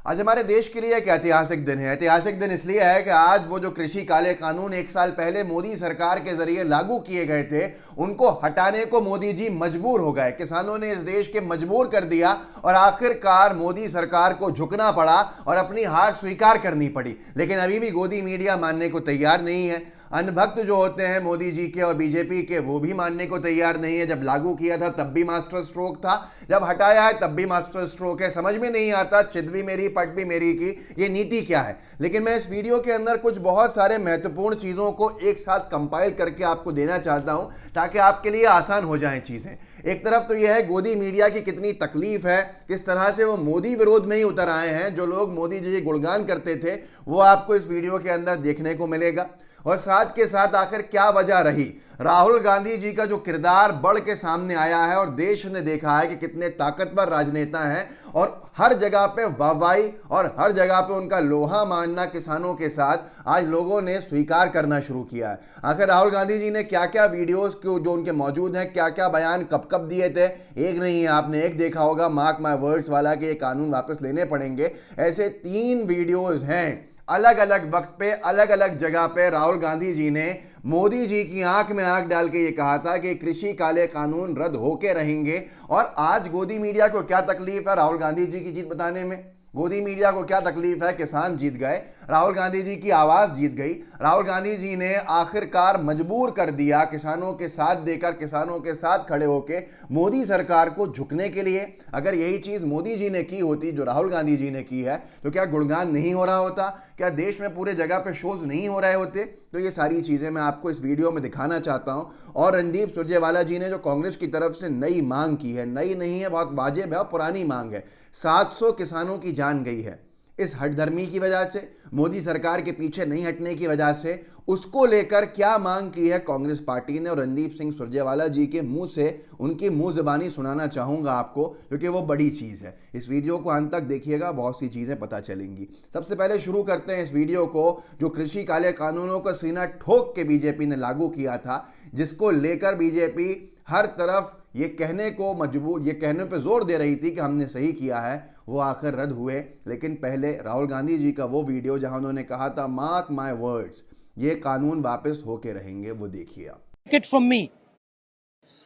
आज हमारे देश के लिए एक ऐतिहासिक दिन है। ऐतिहासिक दिन इसलिए है कि आज वो जो कृषि काले कानून एक साल पहले मोदी सरकार के जरिए लागू किए गए थे, उनको हटाने को मोदी जी मजबूर हो गए। किसानों ने इस देश के मजबूर कर दिया और आखिरकार मोदी सरकार को झुकना पड़ा और अपनी हार स्वीकार करनी पड़ी। लेकिन अभी भी गोदी मीडिया मानने को तैयार नहीं है। अनभक्त जो होते हैं मोदी जी के और बीजेपी के, वो भी मानने को तैयार नहीं है। जब लागू किया था तब भी मास्टर स्ट्रोक था, जब हटाया है तब भी मास्टर स्ट्रोक है। समझ में नहीं आता, चित भी मेरी पट भी मेरी की ये नीति क्या है। लेकिन मैं इस वीडियो के अंदर कुछ बहुत सारे महत्वपूर्ण चीज़ों को एक साथ कंपाइल करके आपको देना चाहता हूं, ताकि आपके लिए आसान हो जाएं चीज़ें। एक तरफ तो यह है गोदी मीडिया की कितनी तकलीफ है, किस तरह से वो मोदी विरोध में ही उतर आए हैं। जो लोग मोदी जी गुणगान करते थे वो आपको इस वीडियो के अंदर देखने को मिलेगा। और साथ के साथ आखिर क्या वजह रही, राहुल गांधी जी का जो किरदार बढ़ के सामने आया है और देश ने देखा है कि कितने ताकतवर राजनेता हैं और हर जगह पे वाहवाही और हर जगह पे उनका लोहा मानना किसानों के साथ आज लोगों ने स्वीकार करना शुरू किया है। आखिर राहुल गांधी जी ने क्या क्या वीडियोस जो उनके मौजूद हैं, क्या क्या बयान कब कब दिए थे, एक नहीं है, आपने एक देखा होगा मार्क माय वर्ड्स वाला कि ये कानून वापस लेने पड़ेंगे। ऐसे 3 वीडियोज हैं अलग अलग वक्त पे अलग अलग जगह पे राहुल गांधी जी ने मोदी जी की आंख में आंख डाल के ये कहा था कि कृषि काले कानून रद्द होके रहेंगे। और आज गोदी मीडिया को क्या तकलीफ है राहुल गांधी जी की जीत बताने में? गोदी मीडिया को क्या तकलीफ है? किसान जीत गए, राहुल गांधी जी की आवाज जीत गई। राहुल गांधी जी ने आखिरकार मजबूर कर दिया किसानों के साथ देकर, किसानों के साथ खड़े होकर मोदी सरकार को झुकने के लिए। अगर यही चीज मोदी जी ने की होती जो राहुल गांधी जी ने की है, तो क्या गुणगान नहीं हो रहा होता? क्या देश में पूरे जगह पे शोज नहीं हो रहे होते? तो ये सारी चीजें मैं आपको इस वीडियो में दिखाना चाहता हूं। और रणदीप सुरजेवाला जी ने जो कांग्रेस की तरफ से नई मांग की है, नई नहीं है, बहुत वाजिब है और पुरानी मांग है। 700 किसानों की जान गई है इस हठधर्मी की वजह से, मोदी सरकार के पीछे नहीं हटने की वजह से। उसको लेकर क्या मांग की है कांग्रेस पार्टी ने, और रणदीप सिंह सुरजेवाला जी के मुंह से उनकी मुंह ज़बानी सुनाना चाहूँगा आपको, क्योंकि वो बड़ी चीज़ है। इस वीडियो को अंत तक देखिएगा, बहुत सी चीज़ें पता चलेंगी। सबसे पहले शुरू करते हैं इस वीडियो को, जो कृषि काले कानूनों का सीना ठोक के बीजेपी ने लागू किया था, जिसको लेकर बीजेपी हर तरफ ये कहने को मजबूर, ये कहने पे जोर दे रही थी कि हमने सही किया है, वो आखिर रद्द हुए। लेकिन पहले राहुल गांधी जी का वो वीडियो जहां उन्होंने कहा था मार्क माय वर्ड्स, ये कानून वापस होके रहेंगे, वो देखिए आप। It from me.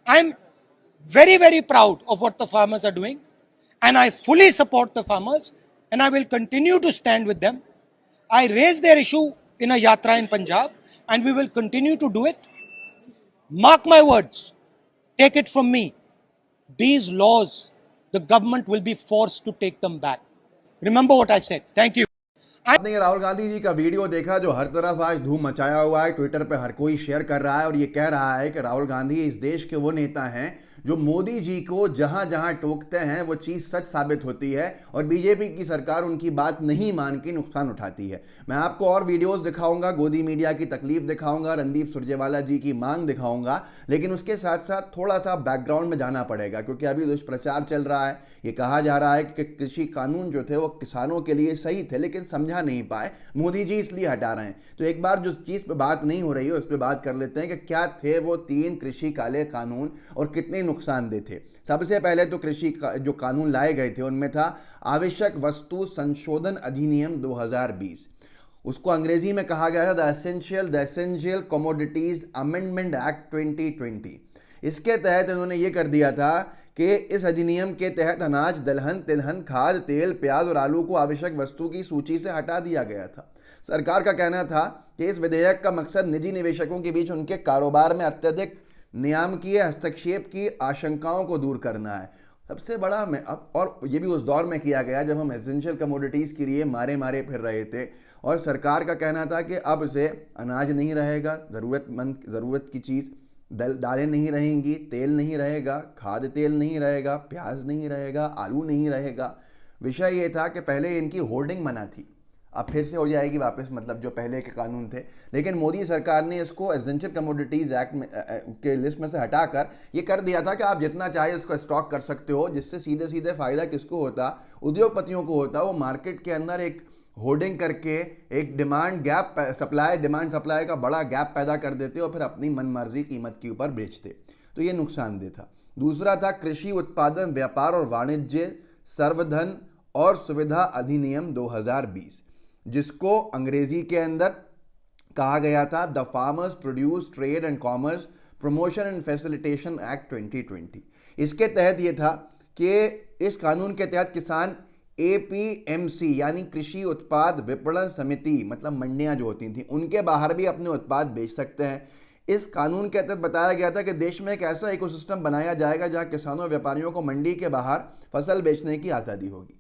I'm very, very proud of what the farmers are doing, and I fully support the farmers, and I will continue to stand with them. I raised their issue in a yatra in Punjab, and we will continue to do it. Mark my words, take it from me. These laws, the government will be forced to take them back. Remember what I said. Thank you. आपने ये राहुल गांधी जी का video देखा जो हर तरफ आज धूम मचाया हुआ है, ट्विटर पे हर कोई शेयर कर रहा है और ये कह रहा है कि राहुल गांधी इस देश के वो नेता हैं जो मोदी जी को जहां जहां टोकते हैं वो चीज़ सच साबित होती है और बीजेपी की सरकार उनकी बात नहीं मान के नुकसान उठाती है। मैं आपको और वीडियोस दिखाऊंगा, गोदी मीडिया की तकलीफ दिखाऊंगा, रणदीप सुरजेवाला जी की मांग दिखाऊंगा, लेकिन उसके साथ साथ थोड़ा सा बैकग्राउंड में जाना पड़ेगा, क्योंकि अभी दुष्प्रचार चल रहा है। ये कहा जा रहा है कि कृषि कानून जो थे वो किसानों के लिए सही थे, लेकिन समझा नहीं पाए मोदी जी, इसलिए हटा रहे हैं। तो एक बार जो चीज़ पे बात नहीं हो रही है उस पर बात कर लेते हैं कि क्या थे वो 3 कृषि काले कानून और कितने नुकसानदेह थे। सबसे पहले तो कृषि का जो कानून लाए गए थे उनमें था आवश्यक वस्तु संशोधन अधिनियम 2020। उसको अंग्रेजी में कहा गया था the essential commodities amendment act 2020। इसके तहत इन्होंने ये कर दिया था कि इस अधिनियम के तहत अनाज, दलहन, तिलहन, खाद, तेल, प्याज और आलू को आवश्यक वस्तु की सूची से हटा दिया गया था। सरकार का कहना था कि इस विधेयक का मकसद निजी निवेशकों के बीच उनके कारोबार में अत्यधिक नियामकीय हस्तक्षेप की आशंकाओं को दूर करना है। सबसे बड़ा में अब, और ये भी उस दौर में किया गया जब हम एसेंशियल कमोडिटीज़ के लिए मारे फिर रहे थे और सरकार का कहना था कि अब से अनाज नहीं रहेगा, ज़रूरत की चीज़, दालें नहीं रहेंगी, तेल नहीं रहेगा, खाद्य तेल नहीं रहेगा, प्याज नहीं रहेगा, आलू नहीं रहेगा। विषय ये था कि पहले इनकी होर्डिंग मना थी, अब फिर से हो जाएगी वापस, मतलब जो पहले के कानून थे। लेकिन मोदी सरकार ने इसको एसेंशियल कमोडिटीज़ एक्ट में के लिस्ट में से हटाकर ये कर दिया था कि आप जितना चाहे उसको स्टॉक कर सकते हो, जिससे सीधे सीधे फ़ायदा किसको होता? उद्योगपतियों को होता। वो मार्केट के अंदर एक होर्डिंग करके एक डिमांड सप्लाई का बड़ा गैप पैदा कर देते और फिर अपनी मनमर्जी कीमत के ऊपर बेचते। तो ये नुकसानदेह था। दूसरा था कृषि उत्पादन, व्यापार और वाणिज्य, सर्वधन और सुविधा अधिनियम 2020, जिसको अंग्रेजी के अंदर कहा गया था the farmers produce trade and commerce promotion and facilitation act 2020। इसके तहत ये था कि इस कानून के तहत किसान APMC यानी कृषि उत्पाद विपणन समिति, मतलब मंडियां जो होती थी, उनके बाहर भी अपने उत्पाद बेच सकते हैं। इस कानून के तहत बताया गया था कि देश में एक ऐसा इकोसिस्टम बनाया जाएगा जहां किसानों व्यापारियों को मंडी के बाहर फसल बेचने की आज़ादी होगी।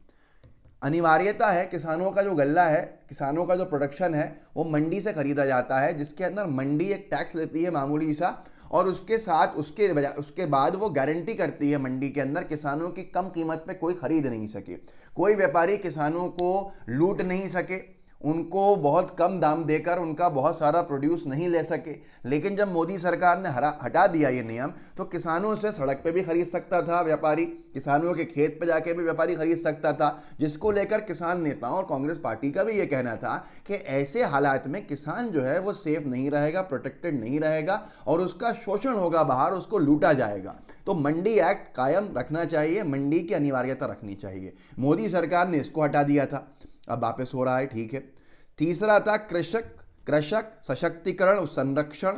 अनिवार्यता है किसानों का जो गल्ला है, किसानों का जो प्रोडक्शन है, वो मंडी से खरीदा जाता है, जिसके अंदर मंडी एक टैक्स लेती है मामूली सा, और उसके साथ उसके बाद वो गारंटी करती है मंडी के अंदर किसानों की कम कीमत पे कोई खरीद नहीं सके, कोई व्यापारी किसानों को लूट नहीं सके, उनको बहुत कम दाम देकर उनका बहुत सारा प्रोड्यूस नहीं ले सके। लेकिन जब मोदी सरकार ने हटा दिया ये नियम, तो किसानों से सड़क पे भी खरीद सकता था व्यापारी, किसानों के खेत पे जाके भी व्यापारी खरीद सकता था, जिसको लेकर किसान नेताओं और कांग्रेस पार्टी का भी ये कहना था कि ऐसे हालात में किसान जो है वो सेफ नहीं रहेगा, प्रोटेक्टेड नहीं रहेगा और उसका शोषण होगा बाहर, उसको लूटा जाएगा। तो मंडी एक्ट कायम रखना चाहिए, मंडी की अनिवार्यता रखनी चाहिए। मोदी सरकार ने इसको हटा दिया था, अब वापस हो रहा है, ठीक है। तीसरा था कृषक सशक्तिकरण और संरक्षण,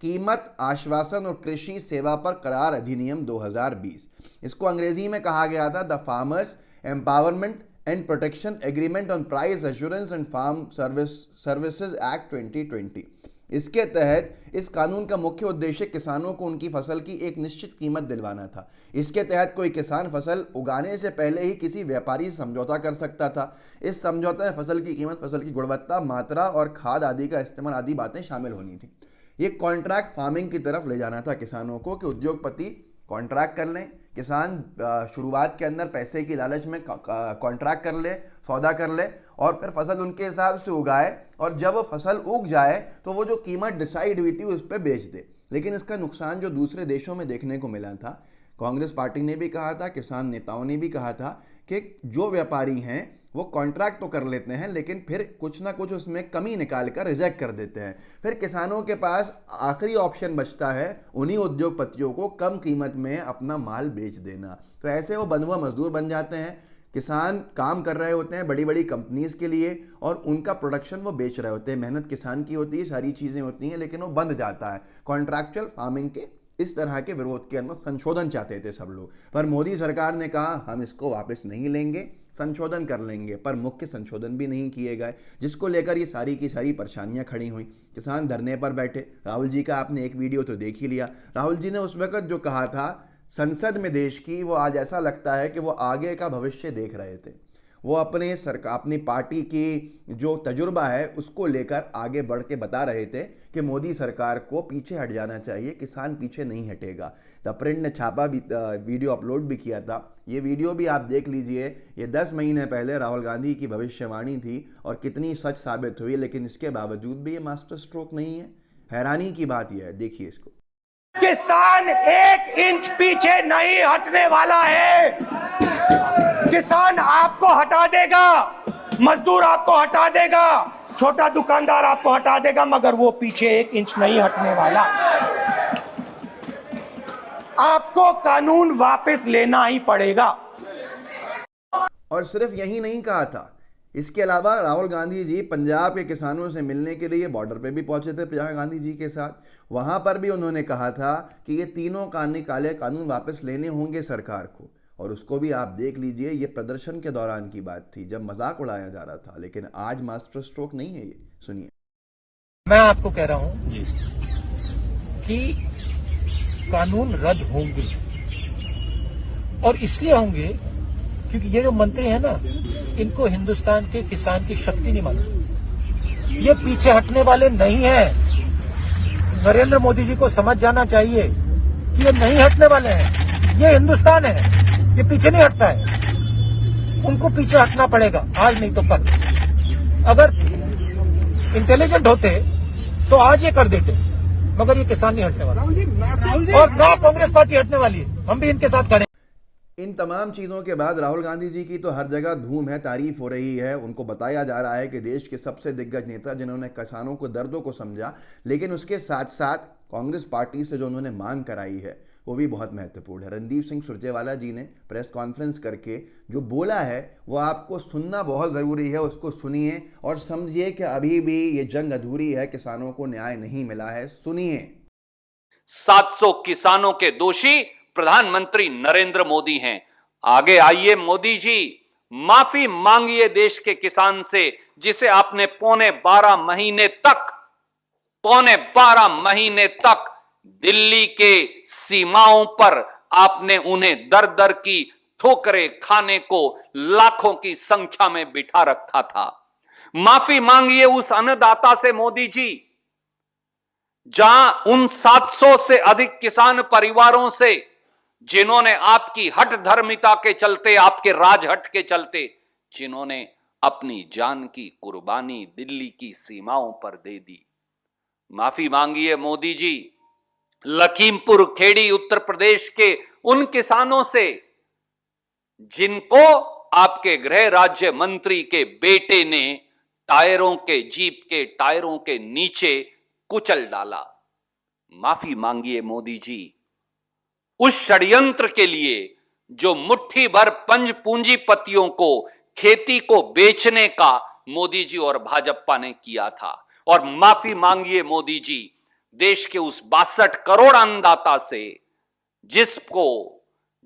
कीमत आश्वासन और कृषि सेवा पर करार अधिनियम 2020। इसको अंग्रेजी में कहा गया था the farmers empowerment and protection agreement on price assurance and farm services act 2020। इसके तहत इस कानून का मुख्य उद्देश्य किसानों को उनकी फसल की एक निश्चित कीमत दिलवाना था। इसके तहत कोई किसान फसल उगाने से पहले ही किसी व्यापारी से समझौता कर सकता था। इस समझौते में फसल की कीमत, फसल की गुणवत्ता, मात्रा और खाद आदि का इस्तेमाल आदि बातें शामिल होनी थी। ये कॉन्ट्रैक्ट फार्मिंग की तरफ ले जाना था किसानों को कि उद्योगपति कॉन्ट्रैक्ट कर लें, किसान शुरुआत के अंदर पैसे की लालच में कॉन्ट्रैक्ट कर ले, सौदा कर ले और फिर फसल उनके हिसाब से उगाए, और जब वो फसल उग जाए तो वो जो कीमत डिसाइड हुई थी उस पर बेच दे। लेकिन इसका नुकसान जो दूसरे देशों में देखने को मिला था, कांग्रेस पार्टी ने भी कहा था, किसान नेताओं ने भी कहा था कि जो व्यापारी हैं वो कॉन्ट्रैक्ट तो कर लेते हैं लेकिन फिर कुछ ना कुछ उसमें कमी निकाल कर रिजेक्ट कर देते हैं। फिर किसानों के पास आखिरी ऑप्शन बचता है उन्हीं उद्योगपतियों को कम कीमत में अपना माल बेच देना। तो ऐसे वो बंधुआ मजदूर बन जाते हैं। किसान काम कर रहे होते हैं बड़ी बड़ी कंपनीज के लिए और उनका प्रोडक्शन वो बेच रहे होते हैं, मेहनत किसान की होती है, सारी चीज़ें होती हैं, लेकिन वो बंद जाता है। कॉन्ट्रैक्चुअल फार्मिंग के इस तरह के विरोध के अंदर संशोधन चाहते थे सब लोग, पर मोदी सरकार ने कहा हम इसको वापस नहीं लेंगे, संशोधन कर लेंगे, पर मुख्य संशोधन भी नहीं किए गए, जिसको लेकर ये सारी की सारी परेशानियां खड़ी हुई। किसान धरने पर बैठे। राहुल जी का आपने एक वीडियो तो देख ही लिया। राहुल जी ने उस वक्त जो कहा था संसद में देश की, वो आज ऐसा लगता है कि वो आगे का भविष्य देख रहे थे। वो अपनी पार्टी की जो तजुर्बा है उसको लेकर आगे बढ़ के बता रहे थे कि मोदी सरकार को पीछे हट जाना चाहिए, किसान पीछे नहीं हटेगा। द प्रिंट ने छापा भी, वीडियो अपलोड भी किया था। ये वीडियो भी आप देख लीजिए। ये 10 महीने पहले राहुल गांधी की भविष्यवाणी थी और कितनी सच साबित हुई, लेकिन इसके बावजूद भी ये मास्टर स्ट्रोक नहीं है। हैरानी की बात यह है, देखिए इसको। किसान 1 इंच पीछे नहीं हटने वाला है। किसान आपको हटा देगा, मजदूर आपको हटा देगा, छोटा दुकानदार आपको हटा देगा, मगर वो पीछे 1 इंच नहीं हटने वाला। आपको कानून वापस लेना ही पड़ेगा। और सिर्फ यही नहीं कहा था, इसके अलावा राहुल गांधी जी पंजाब के किसानों से मिलने के लिए बॉर्डर पे भी पहुंचे थे प्रियंका गांधी जी के साथ। वहां पर भी उन्होंने कहा था कि ये तीनों काले कानून वापस लेने होंगे सरकार को, और उसको भी आप देख लीजिए। ये प्रदर्शन के दौरान की बात थी जब मजाक उड़ाया जा रहा था, लेकिन आज मास्टर स्ट्रोक नहीं है ये। सुनिए। मैं आपको कह रहा हूं कि कानून रद्द होंगे, और इसलिए होंगे क्योंकि ये जो मंत्री है ना, इनको हिंदुस्तान के किसान की शक्ति नहीं मालूम। ये पीछे हटने वाले नहीं हैं। नरेंद्र मोदी जी को समझ जाना चाहिए कि ये नहीं हटने वाले हैं। ये हिंदुस्तान है, ये पीछे नहीं हटता है। उनको पीछे हटना पड़ेगा, आज नहीं तो कल। अगर इंटेलिजेंट होते तो आज ये कर देते, मगर ये किसान नहीं हटने वाला, और ना कांग्रेस पार्टी हटने वाली है। हम भी इनके साथ खड़े। इन तमाम चीज़ों के बाद राहुल गांधी जी की तो हर जगह धूम है, तारीफ हो रही है। उनको बताया जा रहा है कि देश के सबसे दिग्गज नेता जिन्होंने किसानों को दर्दों को समझा, लेकिन उसके साथ साथ कांग्रेस पार्टी से जो उन्होंने मांग कराई है वो भी बहुत महत्वपूर्ण है। रणदीप सिंह सुरजेवाला जी ने प्रेस कॉन्फ्रेंस करके जो बोला है वो आपको सुनना बहुत ज़रूरी है, उसको सुनिए और समझिए कि अभी भी ये जंग अधूरी है, किसानों को न्याय नहीं मिला है। सुनिए। 700 किसानों के दोषी प्रधानमंत्री नरेंद्र मोदी हैं। आगे आइए मोदी जी, माफी मांगिए देश के किसान से जिसे आपने पौने 12 महीने तक दिल्ली के सीमाओं पर आपने उन्हें दर दर की ठोकरें खाने को लाखों की संख्या में बिठा रखा था। माफी मांगिए उस अन्नदाता से मोदी जी, जहां उन 700 से अधिक किसान परिवारों से जिन्होंने आपकी हठ धर्मिता के चलते, आपके राजहट के चलते, जिन्होंने अपनी जान की कुर्बानी दिल्ली की सीमाओं पर दे दी। माफी मांगिए मोदी जी लखीमपुर खेड़ी उत्तर प्रदेश के उन किसानों से जिनको आपके गृह राज्य मंत्री के बेटे ने जीप के टायरों के नीचे कुचल डाला। माफी मांगिए मोदी जी उस षड्यंत्र के लिए जो मुट्ठी भर पंज पूंजीपतियों को खेती को बेचने का मोदी जी और भाजपा ने किया था। और माफी मांगिए मोदी जी देश के उस 62 करोड़ अन्नदाता से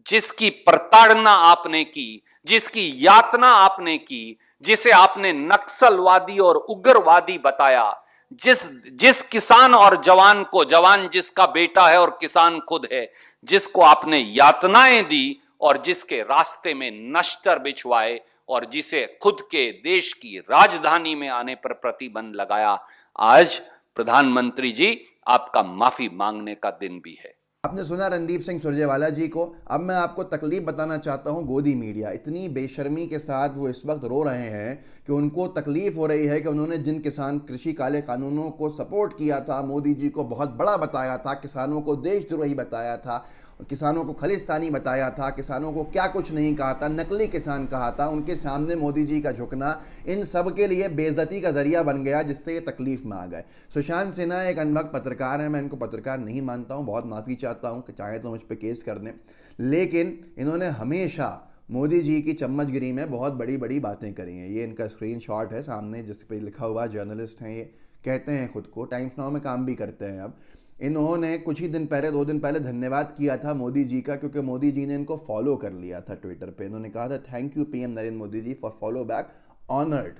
जिसकी प्रताड़ना आपने की, जिसकी यातना आपने की, जिसे आपने नक्सलवादी और उग्रवादी बताया, जिस किसान और जवान को, जवान जिसका बेटा है और किसान खुद है, जिसको आपने यातनाएं दी और जिसके रास्ते में नश्तर बिछवाए और जिसे खुद के देश की राजधानी में आने पर प्रतिबंध लगाया, आज प्रधानमंत्री जी आपका माफी मांगने का दिन भी है। आपने सुना रणदीप सिंह सुरजेवाला जी को। अब मैं आपको तकलीफ बताना चाहता हूं। गोदी मीडिया इतनी बेशर्मी के साथ वो इस वक्त रो रहे हैं कि उनको तकलीफ हो रही है कि उन्होंने जिन किसान कृषि काले कानूनों को सपोर्ट किया था, मोदी जी को बहुत बड़ा बताया था, किसानों को देशद्रोही बताया था, किसानों को खालिस्तानी बताया था, किसानों को क्या कुछ नहीं कहा था, नकली किसान कहा था, उनके सामने मोदी जी का झुकना इन सब के लिए बेइज्जती का जरिया बन गया, जिससे ये तकलीफ में आ गए। सुशांत सिन्हा एक अनभक्त पत्रकार है, मैं इनको पत्रकार नहीं मानता हूँ, बहुत माफ़ी चाहता हूँ कि चाहे तो मुझ पर केस कर दें, लेकिन इन्होंने हमेशा मोदी जी की चम्मचगिरी में बहुत बड़ी बड़ी बातें करी हैं। ये इनका स्क्रीनशॉट है सामने जिस पे लिखा हुआ, जर्नलिस्ट हैं ये, कहते हैं खुद को, टाइम्स नाउ में काम भी करते हैं। अब इन्होंने कुछ ही दिन पहले, 2 दिन पहले धन्यवाद किया था मोदी जी का, क्योंकि मोदी जी ने इनको फॉलो कर लिया था ट्विटर पे। इन्होंने कहा था thank you PM Narendra Modi ji for follow back, honoured.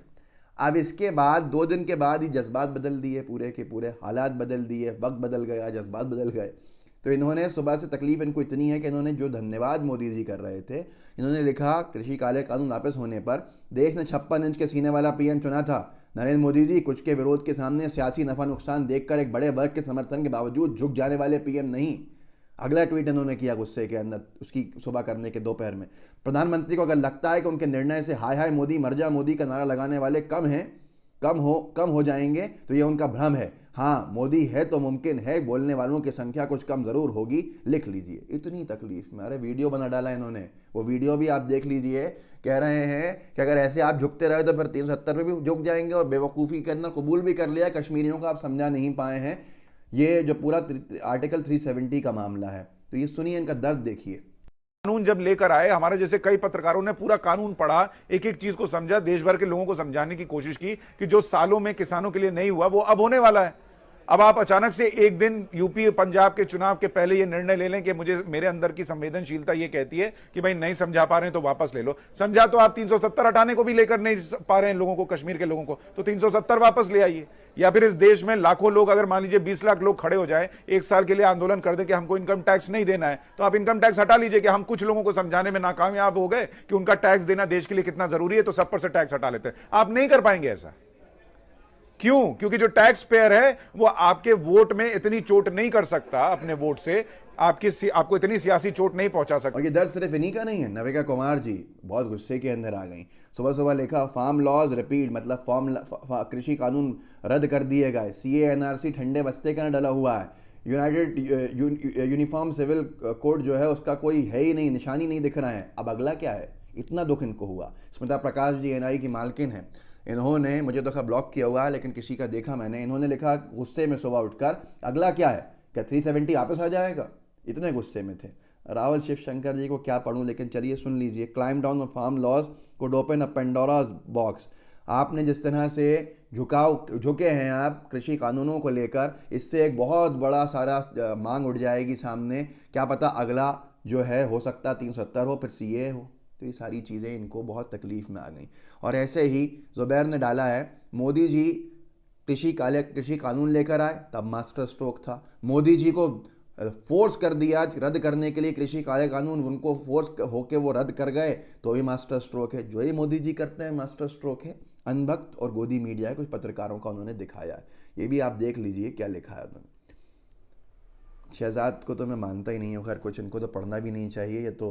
अब इसके बाद 2 दिन के बाद ही जज्बात बदल दिए, पूरे के पूरे हालात बदल दिए, वक्त बदल गया, जज्बात बदल गए। तो इन्होंने सुबह से तकलीफ इनको इतनी है कि इन्होंने जो धन्यवाद मोदी जी कर रहे थे, इन्होंने लिखा कृषि काले कानून वापस होने पर, देश ने 56 इंच के सीने वाला पीएम चुना था। नरेंद्र मोदी जी कुछ के विरोध के सामने सियासी नफा नुकसान देखकर एक बड़े वर्ग के समर्थन के बावजूद झुक जाने वाले पीएम नहीं। अगला ट्वीट इन्होंने किया गुस्से के अंदर, उसकी सुबह करने के दोपहर में, प्रधानमंत्री को अगर लगता है कि उनके निर्णय से हाय हाय मोदी मर जा मोदी का नारा लगाने वाले कम हो जाएंगे तो ये उनका भ्रम है। हाँ, मोदी है तो मुमकिन है बोलने वालों की संख्या कुछ कम ज़रूर होगी, लिख लीजिए। इतनी तकलीफ में, अरे वीडियो बना डाला इन्होंने, वो वीडियो भी आप देख लीजिए। कह रहे हैं कि अगर ऐसे आप झुकते रहे तो फिर 370 में भी झुक जाएंगे, और बेवकूफ़ी के अंदर कबूल भी कर लिया कश्मीरियों को आप समझा नहीं पाए हैं। ये जो पूरा आर्टिकल 370 का मामला है, तो ये सुनिए, इनका दर्द देखिए। कानून जब लेकर आए, हमारे जैसे कई पत्रकारों ने पूरा कानून पढ़ा, एक एक चीज को समझा, देश भर के लोगों को समझाने की कोशिश की कि जो सालों में किसानों के लिए नहीं हुआ वो अब होने वाला है। अब आप अचानक से एक दिन यूपी पंजाब के चुनाव के पहले ये निर्णय ले लें कि मेरे अंदर की संवेदनशीलता ये कहती है कि भाई नहीं समझा पा रहे हैं तो वापस ले लो। समझा तो आप 370 हटाने को भी लेकर नहीं पा रहे हैं लोगों को, कश्मीर के लोगों को, तो 370 वापस ले आइए। या फिर इस देश में लाखों लोग, अगर मान लीजिए 20 लाख लोग खड़े हो जाए, 1 साल के लिए आंदोलन कर दे कि हमको इनकम टैक्स नहीं देना है, तो आप इनकम टैक्स हटा लीजिए। कि हम कुछ लोगों को समझाने में नाकामयाब हो गए कि उनका टैक्स देना देश के लिए कितना जरूरी है, तो सब पर से टैक्स हटा लेते हैं। आप नहीं कर पाएंगे ऐसा। क्यों? क्योंकि जो टैक्स पेयर है वो आपके वोट में इतनी चोट नहीं कर सकता, अपने वोट से आपको इतनी सियासी चोट नहीं पहुंचा सकता। और ये दर्द सिर्फ इन्हीं का नहीं है। नविका कुमार जी बहुत गुस्से के अंदर आ गई, सुबह सुबह लिखा फार्म लॉज रिपीट, मतलब कृषि कानून रद्द कर दिए गए, CA NRC ठंडे बस्ते का डला हुआ है, यूनिफॉर्म सिविल कोड जो है उसका कोई है ही नहीं, निशानी नहीं दिख रहा है। अब अगला क्या है? इतना दुख इनको हुआ। स्मिता प्रकाश जी NI की मालकिन है, इन्होंने, मुझे तो खैर ब्लॉक किया हुआ है लेकिन किसी का देखा मैंने, इन्होंने लिखा गुस्से में सुबह उठकर, अगला क्या है? क्या 370 वापस आ जाएगा? इतने गुस्से में थे। राहुल शिवशंकर जी को क्या पढ़ूं, लेकिन चलिए सुन लीजिए। Climb down of farm laws could open a Pandora's box. आपने जिस तरह से झुके हैं आप कृषि कानूनों को लेकर, इससे एक बहुत बड़ा सारा मांग उठ जाएगी सामने। क्या पता अगला जो है हो सकता 370 हो, फिर सीए हो। तो ये सारी चीज़ें इनको बहुत तकलीफ़ में आ गई। और ऐसे ही ज़ुबैर ने डाला है, मोदी जी कृषि कानून लेकर आए तब मास्टर स्ट्रोक था। मोदी जी को फोर्स कर दिया रद्द करने के लिए कृषि काले कानून, उनको फोर्स होके वो रद्द कर गए तो ही मास्टर स्ट्रोक है। जो ही मोदी जी करते हैं मास्टर स्ट्रोक है। अनभक्त और गोदी मीडिया है, कुछ पत्रकारों का उन्होंने दिखाया है, ये भी आप देख लीजिए क्या लिखा है उन्होंने। शहजाद को तो मैं मानता ही नहीं हूँ, खैर कुछ इनको तो पढ़ना भी नहीं चाहिए, ये तो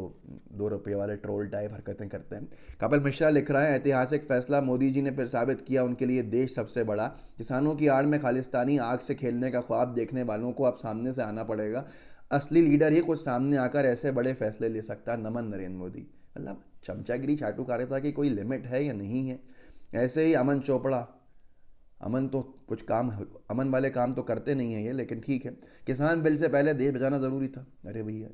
2 रुपये वाले ट्रोल टाइप हरकतें करते हैं। कपिल मिश्रा लिख रहा है, ऐतिहासिक फैसला, मोदी जी ने फिर साबित किया उनके लिए देश सबसे बड़ा। किसानों की आड़ में खालिस्तानी आग से खेलने का ख्वाब देखने वालों को अब सामने से आना पड़ेगा। असली लीडर ही कुछ सामने आकर ऐसे बड़े फैसले ले सकता है। नमन नरेंद्र मोदी। मतलब चमचागिरी चाटुकारिता की कोई लिमिट है या नहीं है। ऐसे ही अमन चोपड़ा, अमन तो कुछ काम, अमन वाले काम तो करते नहीं हैं ये, लेकिन ठीक है। किसान बिल से पहले देश बचाना ज़रूरी था। अरे भैया,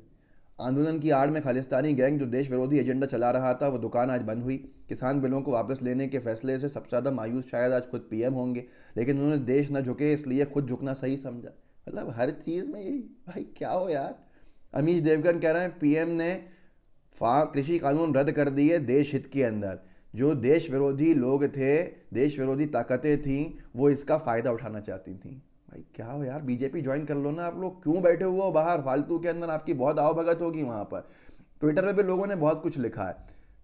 आंदोलन की आड़ में खालिस्तानी गैंग जो देश विरोधी एजेंडा चला रहा था, वो दुकान आज बंद हुई। किसान बिलों को वापस लेने के फैसले से सबसे ज़्यादा मायूस शायद आज खुद पीएम होंगे, लेकिन उन्होंने देश न झुके इसलिए खुद झुकना सही समझा। मतलब हर चीज़ में यही, भाई क्या हो यार। अमीश देवगन कह रहे हैं, पीएम ने कृषि कानून रद्द कर दिए देश हित के अंदर। जो देश विरोधी लोग थे, देश विरोधी ताकतें थीं, वो इसका फ़ायदा उठाना चाहती थीं। भाई क्या हो यार, बीजेपी ज्वाइन कर लो ना आप लोग, क्यों बैठे हुए हो बाहर फालतू के अंदर। आपकी बहुत आवभगत होगी वहाँ पर। ट्विटर पे भी लोगों ने बहुत कुछ लिखा है।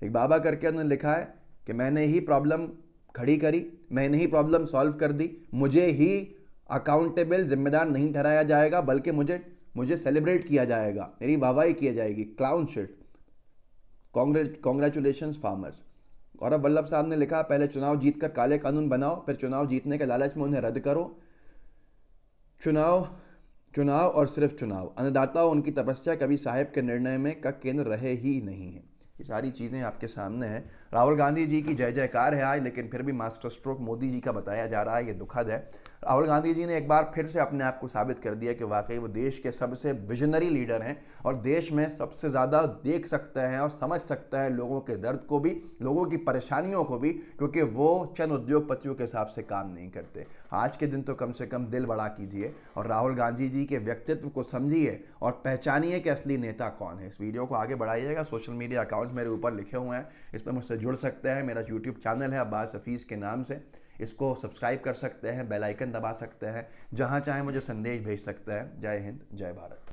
एक बाबा करके उन्होंने लिखा है कि मैंने ही प्रॉब्लम खड़ी करी, मैंने ही प्रॉब्लम सॉल्व कर दी, मुझे ही अकाउंटेबल जिम्मेदार नहीं ठहराया जाएगा, बल्कि मुझे सेलिब्रेट किया जाएगा, मेरी वाहवाही की जाएगी। Clown shit, congratulations farmers. Gaurav Vallabh साहब ने लिखा, पहले चुनाव जीतकर काले कानून बनाओ, फिर चुनाव जीतने के लालच में उन्हें रद्द करो। चुनाव और सिर्फ चुनाव। अन्नदाता उनकी तपस्या कभी साहिब के निर्णय में का केंद्र रहे ही नहीं है। ये सारी चीज़ें आपके सामने हैं। राहुल गांधी जी की जय जयकार है आज, लेकिन फिर भी मास्टर स्ट्रोक मोदी जी का बताया जा रहा है, ये दुखद है। राहुल गांधी जी ने एक बार फिर से अपने आप को साबित कर दिया कि वाकई वो देश के सबसे विजनरी लीडर हैं और देश में सबसे ज़्यादा देख सकते हैं और समझ सकता है लोगों के दर्द को भी, लोगों की परेशानियों को भी, क्योंकि वो चंद उद्योगपतियों के हिसाब से काम नहीं करते। आज के दिन तो कम से कम दिल बड़ा कीजिए और राहुल गांधी जी के व्यक्तित्व को समझिए और पहचानिए कि असली नेता कौन है। इस वीडियो को आगे बढ़ाइएगा। सोशल मीडिया अकाउंट्स मेरे ऊपर लिखे हुए हैं, इस पर मुझसे जुड़ सकते हैं। मेरा यूट्यूब चैनल है अब्बास हफीज़ के नाम से, इसको सब्सक्राइब कर सकते हैं, बेल आइकन दबा सकते हैं, जहां चाहें मुझे संदेश भेज सकते हैं। जय हिंद, जय भारत।